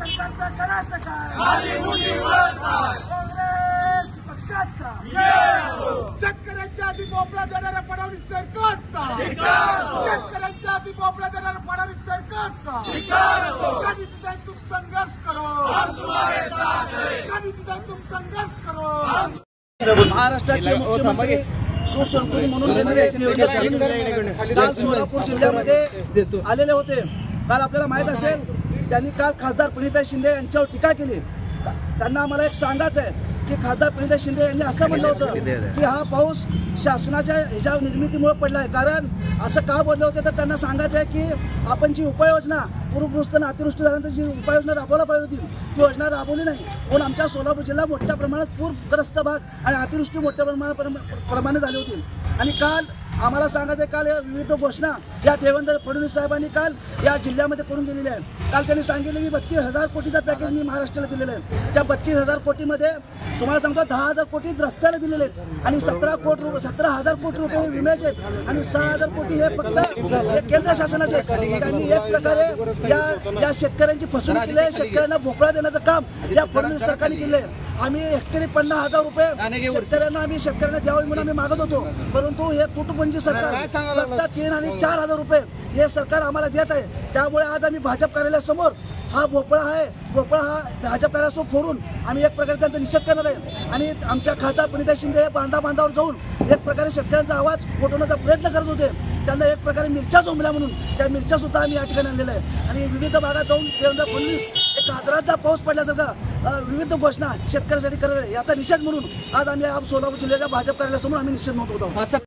सरकारचं करायचं काय? काँग्रेस पक्षाचा शेतकऱ्यांच्या आधी भोपळा देणाऱ्या फडणवीस सरकारचा, शेतकऱ्यांच्या आधी भोपळा देणाऱ्या फडणवीस सरकारचा कधी तिथे तुम संघर्ष करो, कधी तिथे तुम संघर्ष करो। महाराष्ट्राचे मुख्यमंत्री सुसंस्कृत म्हणून काल सोलापूर जिल्ह्यामध्ये आलेले होते। काल आपल्याला माहित असेल त्यांनी काल खासदार प्रणिता शिंदे यांच्यावर टीका केली। त्यांना आम्हाला एक सांगायचं आहे की खासदार प्रणिता शिंदे यांनी असं म्हणलं होतं की हा पाऊस शासनाच्या ह्याच्या निर्मितीमुळे पडला आहे। कारण असं का बोलले होते तर त्यांना सांगायचं आहे की आपण जी उपाययोजना पूरग्रस्त आणि अतिवृष्टी झाल्यानंतर जी उपाययोजना राबवला पाहिजे होती ती योजना राबवली नाही। पण आमच्या सोलापूर जिल्हा मोठ्या प्रमाणात पूरग्रस्त भाग आणि अतिवृष्टी मोठ्या प्रमाणात झाली होती। आणि काल आम्हाला सांगायचं आहे काल विविध घोषणा या देवेंद्र फडणवीस साहेबांनी काल या जिल्ह्यामध्ये करून दिलेल्या आहे। काल त्यांनी सांगितलं की 32,000 कोटीचा पॅकेज मी महाराष्ट्राला दिलेलं आहे। त्या 32,000 कोटीमध्ये तुम्हाला सांगतो 10,000 कोटी रस्त्याला दिलेले आहेत आणि 17,000 कोटी रुपये विम्याचे आहेत आणि 6,000 कोटी हे फक्त केंद्र शासनाचे आहेत। त्यांनी एक प्रकारे या शेतकऱ्यांची फसवणूक केली आहे। शेतकऱ्यांना भोपळा देण्याचं काम या फडणवीस सरकारने केलं आहे। आम्ही हेक्टरी 50,000 रुपये शेतकऱ्यांना द्यावे म्हणून आम्ही मागत होतो, परंतु हे तुटपुंजी सरकार फक्त 3 आणि 4,000 रुपये हे सरकार आम्हाला देत आहे। त्यामुळे आज आम्ही भाजप कार्यालयासमोर हा भोपळा आहे, भोपळा हा भाजप कार्यालयासमोर फोडून आम्ही एक प्रकारे त्यांचा निषेध करणार आहे। आणि आमच्या खासदार प्रणिता शिंदे हे बांधावर जाऊन एक प्रकारे शेतकऱ्यांचा आवाज गोठवण्याचा प्रयत्न करत होते। त्यांना एक प्रकारे मिरच्या जोमल्या म्हणून त्या मिरच्या सुद्धा आम्ही या ठिकाणी आणलेल्या आहे। आणि विविध भागात जाऊन देवेंद्र फडणवीस एक गाजराचा पाऊस पडल्यासारखा विविध घोषणा शेतकऱ्यांसाठी करत आहे। याचा निषेध म्हणून आज आम्ही सोलापूर जिल्ह्याच्या भाजप कार्यालयासमोर आम्ही निषेध नोंदवत आहोत।